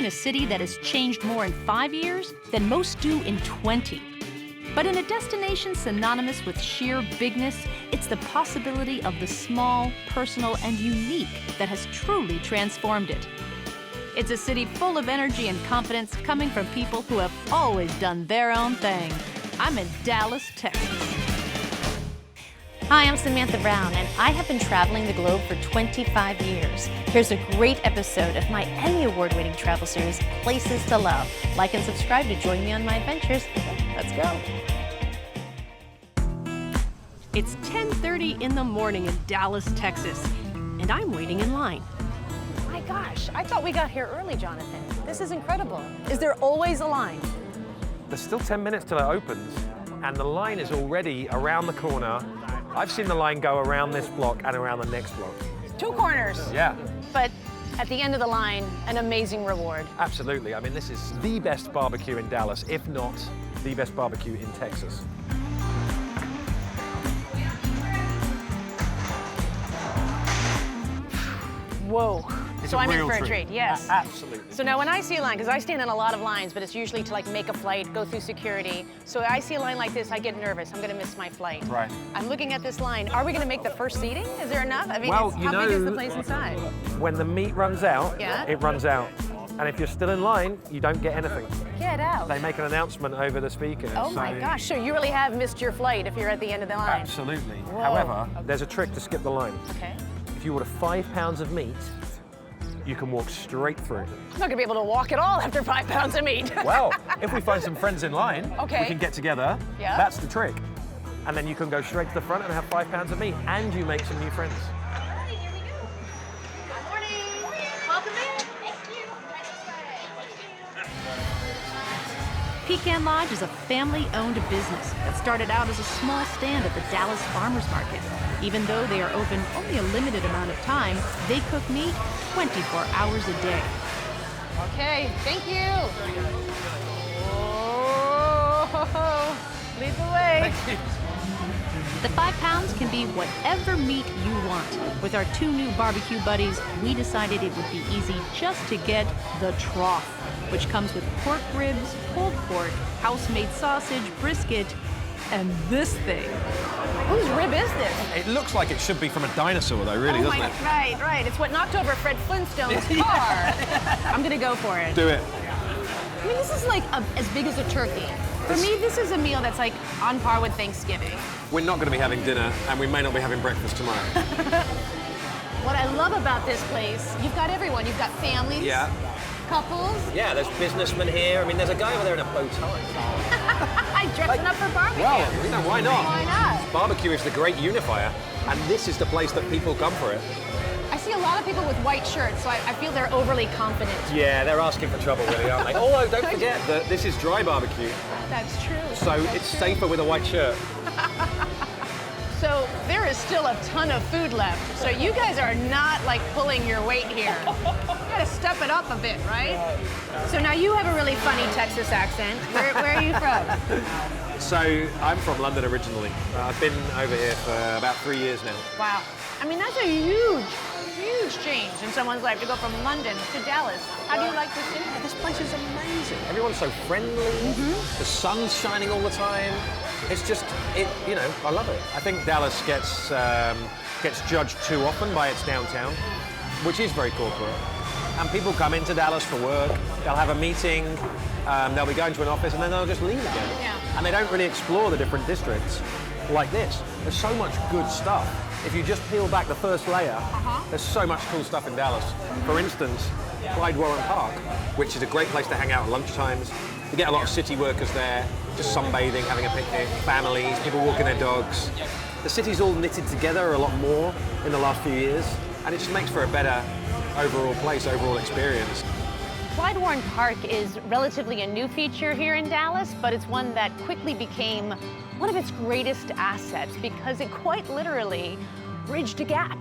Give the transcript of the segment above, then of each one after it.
in a city that has changed more in 5 years than most do in 20. But in a destination synonymous with sheer bigness, it's the possibility of the small, personal, and unique that has truly transformed it. It's a city full of energy and confidence coming from people who have always done their own thing. I'm in Dallas, Texas. Hi, I'm Samantha Brown, and I have been traveling the globe for 25 years. Here's a great episode of my Emmy Award-winning travel series, Places to Love. Like and subscribe to join me on my adventures. Let's go. It's 10:30 in the morning in Dallas, Texas, and I'm waiting in line. My gosh, I thought we got here early, Jonathan. This is incredible. Is there always a line? There's still 10 minutes till it opens, and the line is already around the corner. I've seen the line go around this block and around the next block. 2 corners. Yeah. But at the end of the line, an amazing reward. Absolutely. I mean, this is the best barbecue in Dallas, if not the best barbecue in Texas. Whoa. It's So a I'm in real for a treat. treat, yes. Absolutely. So now when I see a line, because I stand in a lot of lines, but it's usually to like make a flight, go through security. So I see a line like this, I get nervous. I'm gonna miss my flight. Right. I'm looking at this line. Are we gonna make the first seating? Is there enough? I mean, Well, how big is the place inside? When the meat runs out, Yeah. it runs out. And if you're still in line, you don't get anything. Get out. They make an announcement over the speaker. Oh my gosh, so you really have missed your flight if you're at the end of the line. Absolutely. Whoa. However, there's a trick to skip the line. Okay. If you order 5 pounds of meat, you can walk straight through. I'm not gonna be able to walk at all after 5 pounds of meat. Well, if we find some friends in line, Okay. we can get together. Yeah. That's the trick. And then you can go straight to the front and have 5 pounds of meat, and you make some new friends. Pecan Lodge is a family-owned business that started out as a small stand at the Dallas Farmers Market. Even though they are open only a limited amount of time, they cook meat 24 hours a day. Okay, thank you. Oh, lead the way. The 5 pounds can be whatever meat you want. With our 2 new barbecue buddies, we decided it would be easy just to get the trough, which comes with pork ribs, pulled pork, house-made sausage, brisket, and this thing. Whose rib is this? It looks like it should be from a dinosaur, though, really, doesn't it? Right, right. It's what knocked over Fred Flintstone's car. I'm gonna go for it. Do it. I mean, this is like as big as a turkey. For me, this is a meal that's like on par with Thanksgiving. We're not going to be having dinner, and we may not be having breakfast tomorrow. What I love about this place, you've got everyone. You've got families, Yeah. couples. Yeah, there's businessmen here. I mean, there's a guy over there in a bow tie. I'm dressing up for barbecue. Well, you know, why not? Why not? Barbecue is the great unifier, and this is the place that people come for it. I see a lot of people with white shirts, so I feel they're overly confident. Yeah, they're asking for trouble, really, aren't they? Although, don't forget that this is dry barbecue, That's true. so it's safer with a white shirt. So there is still a ton of food left. So you guys are not like pulling your weight here. You gotta step it up a bit, right? So now you have a really funny Texas accent. Where are you from? So, I'm from London originally. I've been over here for about 3 years now. Wow. I mean, that's a huge change in someone's life to go from London to Dallas. How do you like this city? This place is amazing. Everyone's so friendly. The sun's shining all the time. It's just, you know, I love it. I think Dallas gets judged too often by its downtown, which is very corporate. And people come into Dallas for work. They'll have a meeting. They'll be going to an office, and then they'll just leave again. Yeah. And they don't really explore the different districts like this. There's so much good stuff. If you just peel back the first layer, there's so much cool stuff in Dallas. For instance, Klyde Park, which is a great place to hang out at lunchtimes. You get a lot of city workers there, just sunbathing, having a picnic, families, people walking their dogs. The city's all knitted together a lot more in the last few years, and it just makes for a better overall place, overall experience. Klyde Park is relatively a new feature here in Dallas, but it's one that quickly became one of its greatest assets because it quite literally bridged a gap.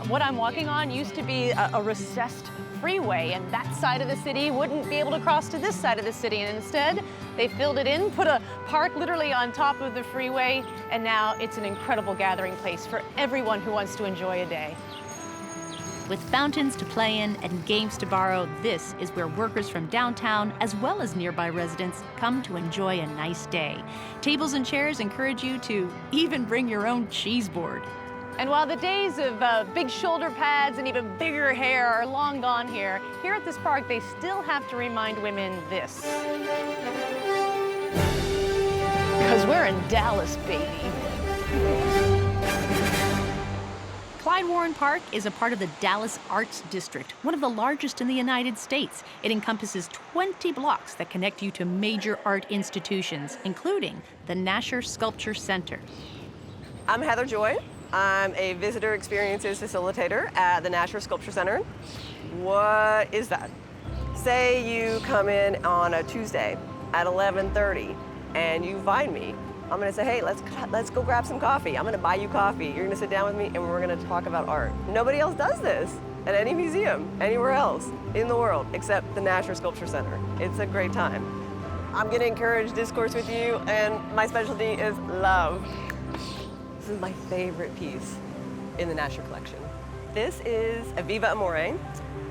What I'm walking on used to be a recessed freeway, and that side of the city wouldn't be able to cross to this side of the city, and instead they filled it in, put a park literally on top of the freeway, and now it's an incredible gathering place for everyone who wants to enjoy a day. With fountains to play in and games to borrow, this is where workers from downtown, as well as nearby residents, come to enjoy a nice day. Tables and chairs encourage you to even bring your own cheese board. And while the days of big shoulder pads and even bigger hair are long gone here at this park, they still have to remind women this. Because we're in Dallas, baby. Klyde Warren Park is a part of the Dallas Arts District, one of the largest in the United States. It encompasses 20 blocks that connect you to major art institutions, including the Nasher Sculpture Center. I'm Heather Joy. I'm a visitor experiences facilitator at the Nasher Sculpture Center. What is that? Say you come in on a Tuesday at 11:30 and you find me. I'm gonna say, hey, let's go grab some coffee. I'm gonna buy you coffee. You're gonna sit down with me and we're gonna talk about art. Nobody else does this at any museum, anywhere else in the world, except the Nasher Sculpture Center. It's a great time. I'm gonna encourage discourse with you, and my specialty is love. This is my favorite piece in the Nasher collection. This is a Viva Amore.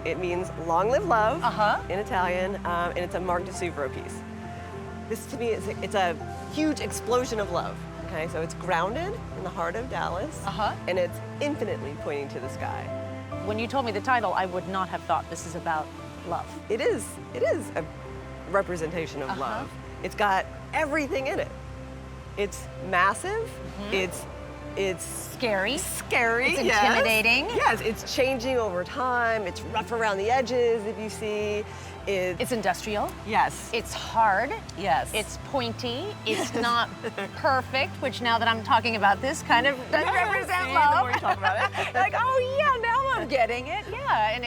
It means long live love in Italian, and it's a Marc de Suvro piece. This to me, it's a huge explosion of love. Okay, so it's grounded in the heart of Dallas, and it's infinitely pointing to the sky. When you told me the title, I would not have thought this is about love. It is a representation of love. It's got everything in it. It's massive. It's Scary. scary. It's intimidating. Yes, it's changing over time. It's rough around the edges, if you see. It's industrial. Yes. It's hard. Yes. It's pointy. It's not perfect, which now that I'm talking about this kind of does represent See, love. the more you talk about it. Like, oh yeah, now I'm getting it. Yeah, and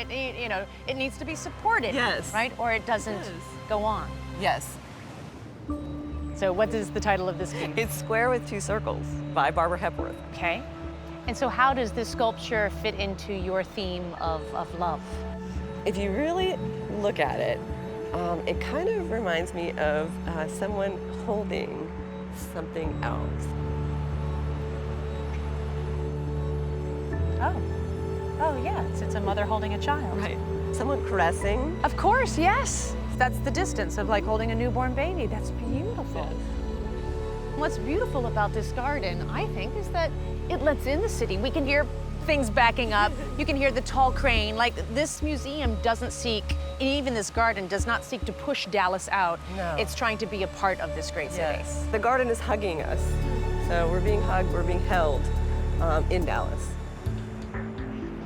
it needs to be supported. Yes. Right? Or it doesn't go on. Yes. So what is the title of this piece? It's Square with Two Circles by Barbara Hepworth. Okay. And so how does this sculpture fit into your theme of love? If you really look at it, it kind of reminds me of someone holding something else. Oh yeah, it's a mother holding a child. Right. Someone caressing. Of course, yes. That's the distance of like holding a newborn baby. That's beautiful. What's beautiful about this garden, I think, is that it lets in the city. We can hear things backing up. You can hear the tall crane. Like, this museum doesn't seek, even this garden does not seek to push Dallas out. No. It's trying to be a part of this great city. Yes. The garden is hugging us. So we're being hugged, we're being held in Dallas.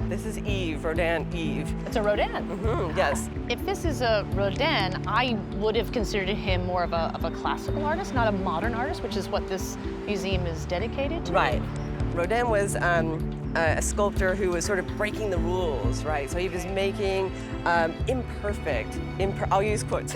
This is Eve, Rodin Eve. It's a Rodin. Yes. If this is a Rodin, I would have considered him more of a classical artist, not a modern artist, which is what this museum is dedicated to. Right. Rodin was a sculptor who was sort of breaking the rules, right? So he was making imperfect, I'll use quotes,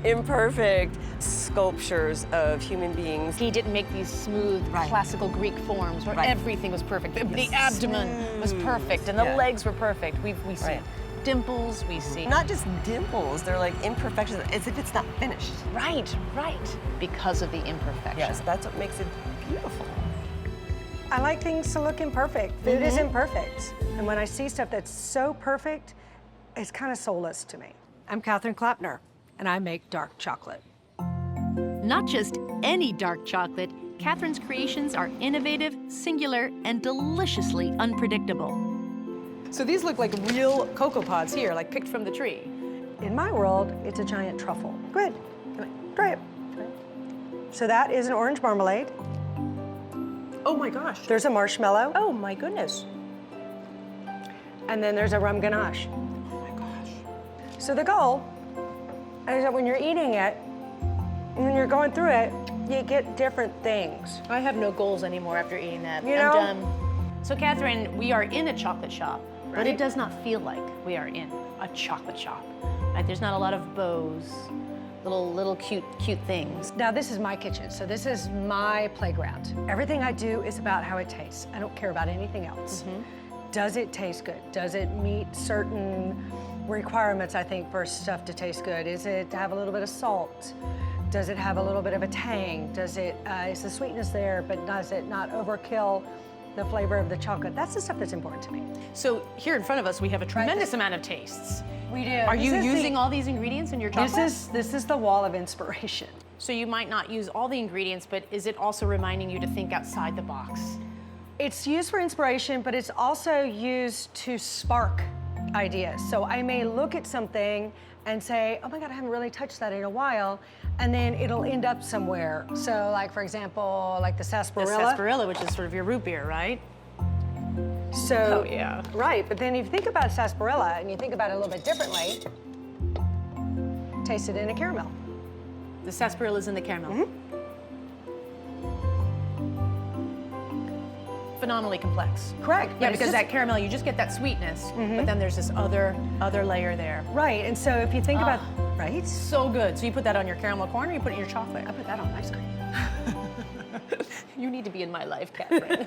imperfect sculptures of human beings. He didn't make these smooth classical Greek forms where everything was perfect. The abdomen was perfect and the legs were perfect. We see dimples, we see. Not just dimples, they're like imperfections, as if it's not finished. Right. Because of the imperfection. Yes, that's what makes it beautiful. I like things to look imperfect. Food is imperfect. And when I see stuff that's so perfect, it's kind of soulless to me. I'm Catherine Klappner, and I make dark chocolate. Not just any dark chocolate, Catherine's creations are innovative, singular, and deliciously unpredictable. So these look like real cocoa pods here, like picked from the tree. In my world, it's a giant truffle. Go ahead, try it. So that is an orange marmalade. Oh my gosh. There's a marshmallow. Oh my goodness. And then there's a rum ganache. Oh my gosh. So the goal is that when you're eating it, when you're going through it, you get different things. I have no goals anymore after eating that. You know? I'm done. So Catherine, we are in a chocolate shop, but it does not feel like we are in a chocolate shop. Right? There's not a lot of bows, little cute things. Now this is my kitchen, so this is my playground. Everything I do is about how it tastes. I don't care about anything else. Does it taste good? Does it meet certain requirements, I think, for stuff to taste good? Is it have a little bit of salt? Does it have a little bit of a tang? Does it, is the sweetness there, but does it not overkill the flavor of the chocolate. That's the stuff that's important to me. So here in front of us, we have a tremendous amount of tastes. We do. Are you using all these ingredients in your chocolate? This is the wall of inspiration. So you might not use all the ingredients, but is it also reminding you to think outside the box? It's used for inspiration, but it's also used to spark ideas. So I may look at something and say, oh my God, I haven't really touched that in a while, and then it'll end up somewhere. So like, for example, like the sarsaparilla. The sarsaparilla, which is sort of your root beer, right? So, Oh, yeah. Right, but then if you think about sarsaparilla and you think about it a little bit differently, taste it in a caramel. The sarsaparilla is in the caramel. Phenomenally complex. Correct. Yeah, but it's because just- that caramel, you just get that sweetness, but then there's this other layer there. Right, and so if you think about, right? So good. So you put that on your caramel corn or you put it in your chocolate? I put that on ice cream. You need to be in my life, Catherine.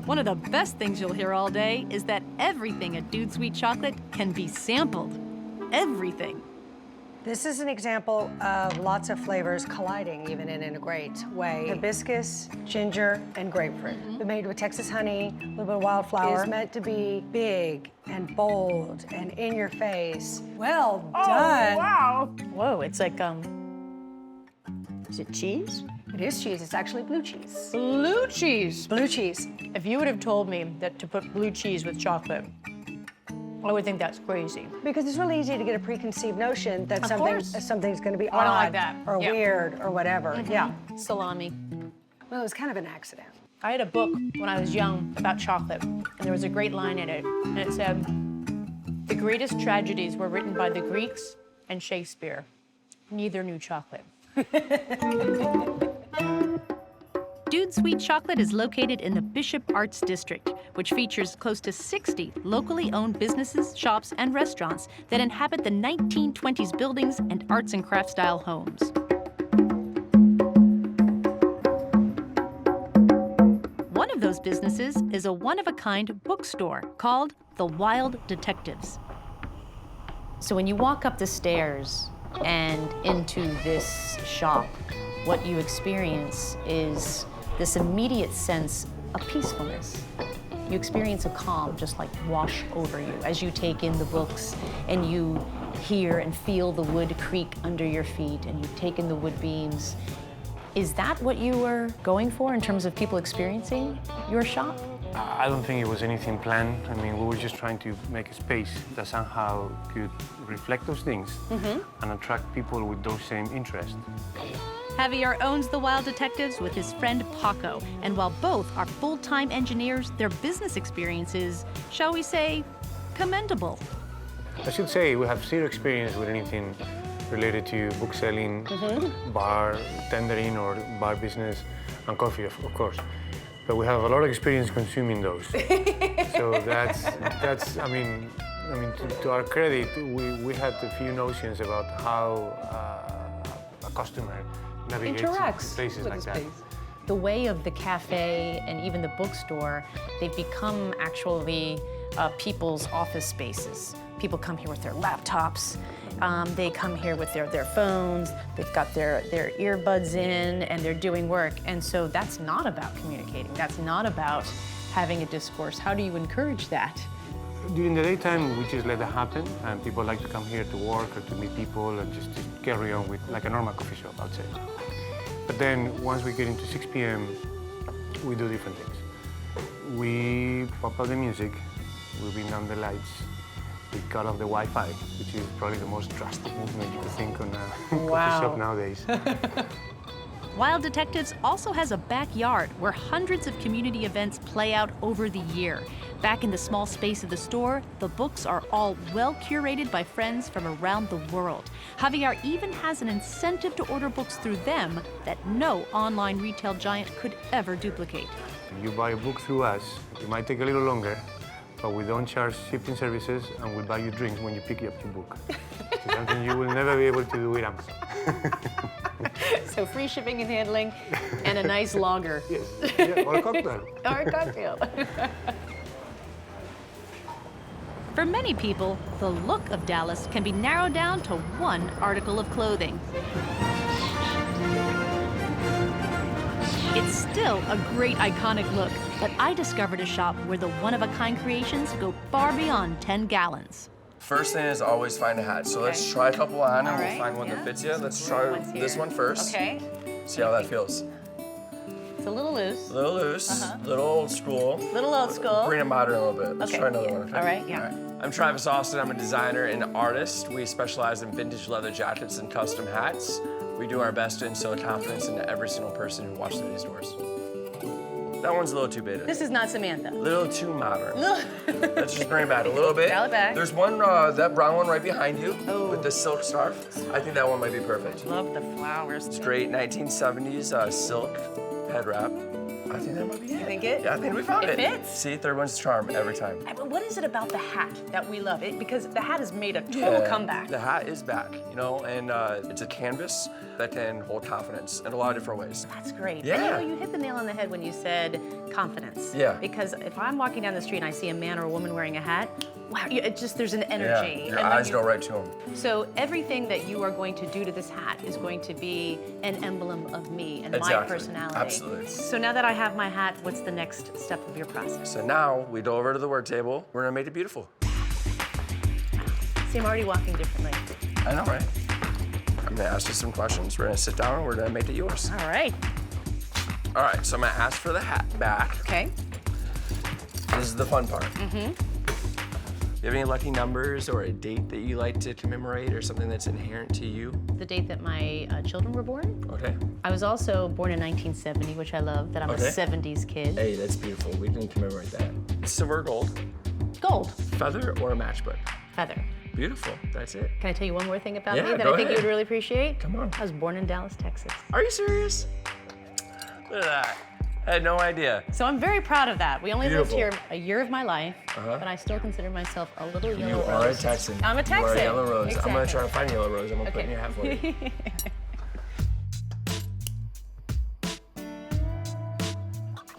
One of the best things you'll hear all day is that everything at Dude Sweet Chocolate can be sampled. Everything. This is an example of lots of flavors colliding even in a great way. Hibiscus, ginger, and grapefruit. They're made with Texas honey, a little bit of wildflower. It's meant to be big and bold and in your face. Well done. Wow. Whoa, it's like, is it cheese? It is cheese, it's actually blue cheese. Blue cheese. Blue cheese. If you would have told me that to put blue cheese with chocolate, I would think that's crazy. Because it's really easy to get a preconceived notion that course. something's gonna be I don't like odd that. or Yeah. weird or whatever. Yeah. Salami. Well, it was kind of an accident. I had a book when I was young about chocolate, and there was a great line in it, and it said, the greatest tragedies were written by the Greeks and Shakespeare. Neither knew chocolate. Dude Sweet Chocolate is located in the Bishop Arts District, which features close to 60 locally owned businesses, shops, and restaurants that inhabit the 1920s buildings and arts and craft style homes. One of those businesses is a one-of-a-kind bookstore called The Wild Detectives. So when you walk up the stairs and into this shop, what you experience is this immediate sense of peacefulness. You experience a calm just like wash over you as you take in the books and you hear and feel the wood creak under your feet and you take in the wood beams. Is that what you were going for in terms of people experiencing your shop? I don't think it was anything planned. I mean, we were just trying to make a space that somehow could reflect those things and attract people with those same interests. Javier owns The Wild Detectives with his friend Paco, and while both are full-time engineers, their business experience is, shall we say, commendable. I should say we have zero experience with anything related to book selling, bar tendering, or bar business, and coffee, of course. But we have a lot of experience consuming those. So that's I mean, to our credit, we had a few notions about how a customer navigates places like that. The way of the cafe and even the bookstore, they've become actually people's office spaces. People come here with their laptops. They come here with their phones. They've got their earbuds in and they're doing work. And so that's not about communicating. That's not about having a discourse. How do you encourage that? During the daytime, we just let that happen, and people like to come here to work or to meet people and just carry on with like a normal coffee shop, I'd say. But then once we get into 6 p.m., we do different things. We pop up the music, we bring down the lights, we cut off the Wi-Fi, which is probably the most drastic movement you could think on a coffee shop nowadays. Wild Detectives also has a backyard where hundreds of community events play out over the year. Back in the small space of the store, the books are all well curated by friends from around the world. Javier even has an incentive to order books through them that no online retail giant could ever duplicate. If you buy a book through us, it might take a little longer, but we don't charge shipping services, and we buy you drinks when you pick up your book. It's something you will never be able to do with Amazon. So free shipping and handling and a nice lager. Yes, yeah, or a cocktail. Or a cocktail. For many people, the look of Dallas can be narrowed down to one article of clothing. It's still a great iconic look, but I discovered a shop where the one-of-a-kind creations go far beyond 10 gallons. First thing is always find a hat. So let's try a couple on and All we'll right, find one yeah. that fits you. Let's try One's here. this one first. Okay. See how that feels. It's a little loose. A little loose, little old school. Little old school. Bring it modern a little bit. Let's Okay. try another one. Okay? All right, yeah. I'm Travis Austin. I'm a designer and artist. We specialize in vintage leather jackets and custom hats. We do our best to instill confidence into every single person who walks through these doors. That one's a little too big. This is not Samantha. A little too modern. Let's just bring it back a little bit. Dial it back. There's one, that brown one right behind you with the silk scarf. I think that one might be perfect. Love the flowers. It's great 1970s silk head wrap. I think that might be it. You think it? Yeah, I think we found it. It fits? See, third one's charm every time. But what is it about the hat that we love? Because the hat has made a total comeback. The hat is back, you know, and it's a canvas that can hold confidence in a lot of different ways. That's great. Yeah. And you hit the nail on the head when you said confidence. Yeah. Because if I'm walking down the street and I see a man or a woman wearing a hat, wow, it just, there's an energy. Yeah, your And when eyes you- go right to them. So everything that you are going to do to this hat is going to be an emblem of me and my Exactly. personality. Absolutely. So now that I have my hat, what's the next step of your process? So now we go over to the word table. We're gonna make it beautiful. See, I'm already walking differently. I know, right? I'm gonna ask you some questions. We're gonna sit down and we're gonna make it yours. All right. All right, so I'm gonna ask for the hat back. Okay. This is the fun part. Mm-hmm. You have any lucky numbers or a date that you like to commemorate or something that's inherent to you? The date that my children were born. Okay. I was also born in 1970, which I love, that I'm Okay. a 70s kid. Hey, that's beautiful. We can commemorate that. Silver or gold? Gold. Feather or a matchbook? Feather. Beautiful. That's it. Can I tell you one more thing about Yeah, me that go I think you ahead. would really appreciate? Come on. I was born in Dallas, Texas. Are you serious? Look at that. I had no idea. So I'm very proud of that. We only lived Beautiful. here a year of my life, but I still consider myself a little yellow You rose. are a Texan. I'm a You are a Texan. yellow rose. Exactly. I'm gonna try to find yellow rose. I'm gonna put it in your hat for you.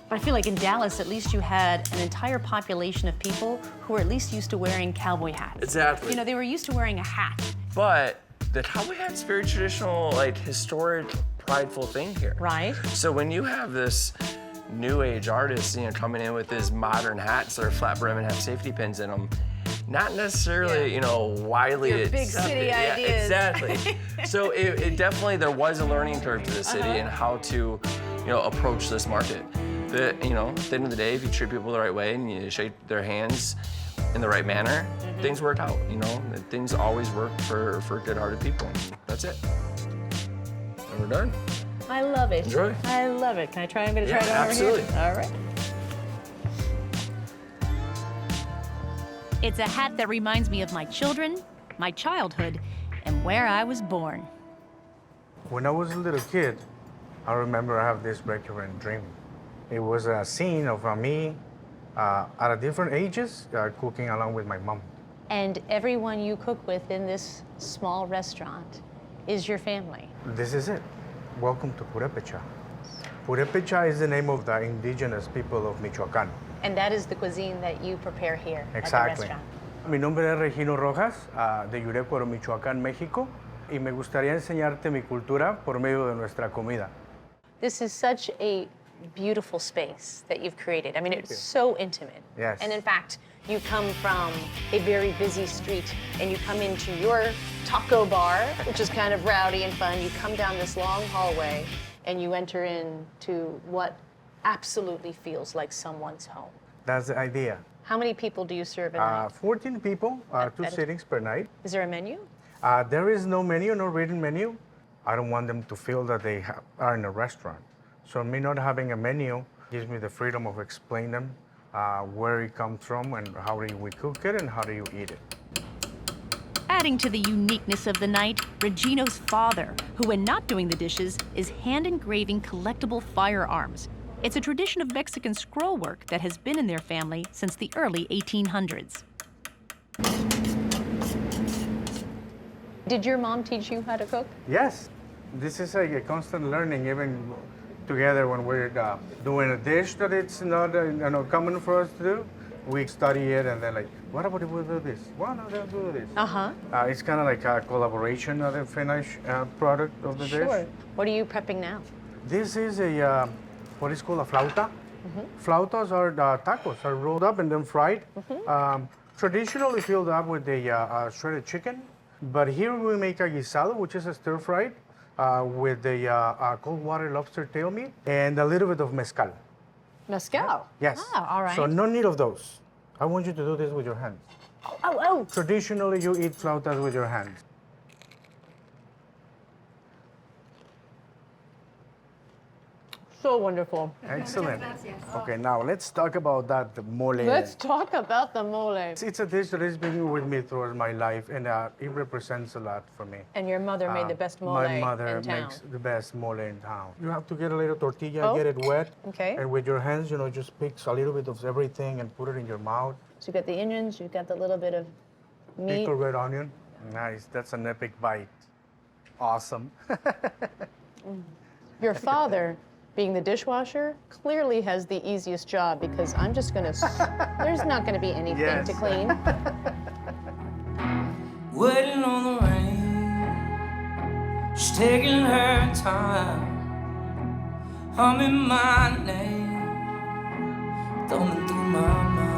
I feel like in Dallas, at least you had an entire population of people who were at least used to wearing cowboy hats. Exactly. You know, they were used to wearing a hat. But the cowboy hat's very traditional, like historic, prideful thing here. Right. So when you have this new age artist, you know, coming in with these modern hats that are flat brim and have safety pins in them, not necessarily, you know, widely Your big accepted. city Yeah, ideas. exactly. So it definitely, there was a learning curve to the city and how to, you know, approach this market. You know, at the end of the day, if you treat people the right way and you shake their hands in the right manner, things work out, you know? Things always work for good-hearted people. That's it. And we're done. I love it. Enjoy. I love it. Can I try? I'm gonna Yeah, try it over absolutely. here. All right. It's a hat that reminds me of my children, my childhood, and where I was born. When I was a little kid, I remember I have this recurrent dream. It was a scene of me at a different ages cooking along with my mom. And everyone you cook with in this small restaurant is your family. This is it. Welcome to Purepecha. Purepecha is the name of the indigenous people of Michoacán. And that is the cuisine that you prepare here Exactly. at the restaurant. Mi nombre es Regino Rojas, de Yurecuaro, Michoacán, México, y me gustaría enseñarte mi cultura por medio de nuestra comida. This is such a beautiful space that you've created. I mean, it's so intimate. Yes. And in fact, you come from a very busy street and you come into your taco bar, which is kind of rowdy and fun. You come down this long hallway and you enter into what absolutely feels like someone's home. That's the idea. How many people do you serve a night? 14 people, 2 at a- sittings per night. Is there a menu? There is no menu, no written menu. I don't want them to feel that they are in a restaurant. So me not having a menu gives me the freedom of explaining them where it comes from and how do we cook it and how do you eat it. Adding to the uniqueness of the night, Regino's father, who when not doing the dishes, is hand-engraving collectible firearms. It's a tradition of Mexican scroll work that has been in their family since the early 1800s. Did your mom teach you how to cook? Yes, this is a constant learning even together when we're doing a dish that it's not common for us to do. We study it and then like, what about if we do this? Why not do this? Uh-huh. It's kind of like a collaboration of the finished product of the dish. Sure. What are you prepping now? This is a what is called a flauta. Flautas are the tacos, are rolled up and then fried. Traditionally filled up with the shredded chicken, but here we make a guisado, which is a stir fried with the cold water lobster tail meat and a little bit of mezcal. Mezcal. Yes. Oh, all right. So no need of those. I want you to do this with your hands. Oh. Traditionally, you eat flautas with your hands. So wonderful. Excellent. Okay, now let's talk about that mole. Let's talk about the mole. It's a dish that has been with me throughout my life, and it represents a lot for me. And your mother made the best mole My mother in town. makes the best mole in town. You have to get a little tortilla, get it wet, and with your hands, you know, just pick a little bit of everything and put it in your mouth. So you got the onions, you got the little bit of meat. Pickled red onion. Nice. That's an epic bite. Awesome. Your father, being the dishwasher, clearly has the easiest job because I'm just gonna, there's not gonna be anything to clean. Waiting on the rain, she's taking her time, humming my name, thumbing through my mind.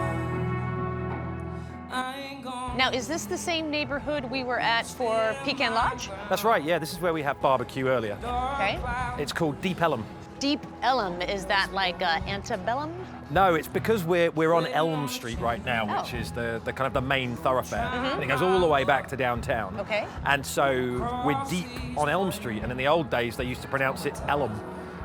I ain't gonna. Now, is this the same neighborhood we were at for Pecan Lodge? That's right, yeah, this is where we had barbecue earlier. Okay. It's called Deep Ellum. Deep Ellum, is that like antebellum? No, it's because we're on Elm Street right now, which is the kind of the main thoroughfare. And it goes all the way back to downtown. Okay. And so we're deep on Elm Street, and in the old days they used to pronounce it Ellum.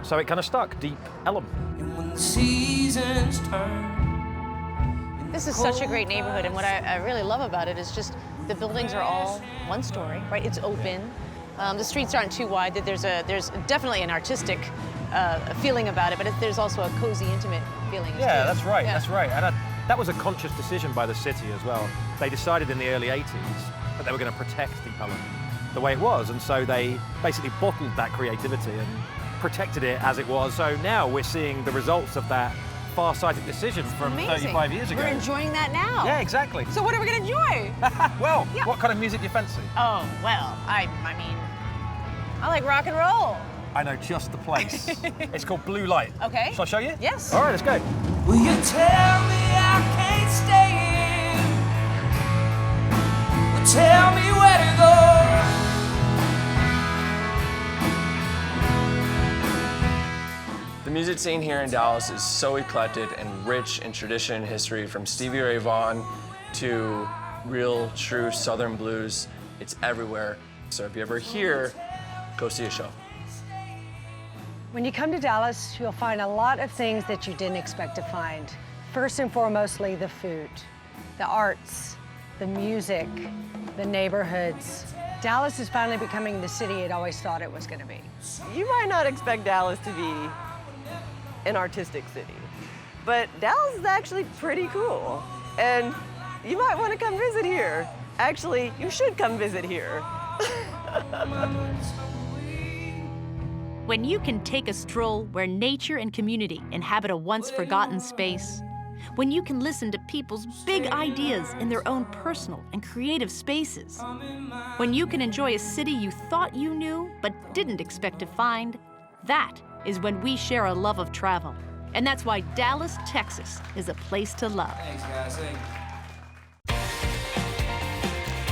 So it kind of stuck, Deep Ellum. And when the seasons turn. This is such a great neighborhood, and what I really love about it is just the buildings are all one story, right? It's open. The streets aren't too wide. There's definitely an artistic feeling about it, but there's also a cozy, intimate feeling. Yeah, that's right, that's right. And that was a conscious decision by the city as well. They decided in the early 80s that they were going to protect Deep Ellum the way it was, and so they basically bottled that creativity and protected it as it was. So now we're seeing the results of that far-sighted decision from 35 years ago. We're enjoying that now. Yeah, exactly. So what are we going to enjoy? Well, what kind of music do you fancy? Oh, well, I mean, I like rock and roll. I know just the place. It's called Blue Light. Okay. Shall I show you? Yes. All right, let's go. Will you tell me I can't stay here? Well, tell me where to go. The music scene here in Dallas is so eclectic and rich in tradition and history, from Stevie Ray Vaughan to real, true Southern blues. It's everywhere. So if you're ever here, go see a show. When you come to Dallas, you'll find a lot of things that you didn't expect to find. First and foremostly, the food, the arts, the music, the neighborhoods. Dallas is finally becoming the city it always thought it was going to be. You might not expect Dallas to be an artistic city, but Dallas is actually pretty cool. And you might want to come visit here. Actually, you should come visit here. When you can take a stroll where nature and community inhabit a once forgotten space, when you can listen to people's big ideas in their own personal and creative spaces, when you can enjoy a city you thought you knew but didn't expect to find, that is when we share a love of travel. And that's why Dallas, Texas is a place to love. Thanks, guys.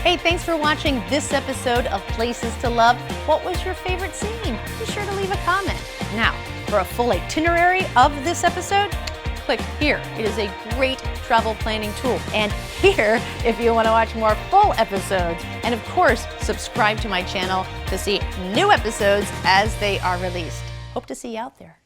Hey, thanks for watching this episode of Places to Love. What was your favorite scene? Be sure to leave a comment. Now, for a full itinerary of this episode, click here. It is a great travel planning tool. And here, if you want to watch more full episodes. And of course, subscribe to my channel to see new episodes as they are released. Hope to see you out there.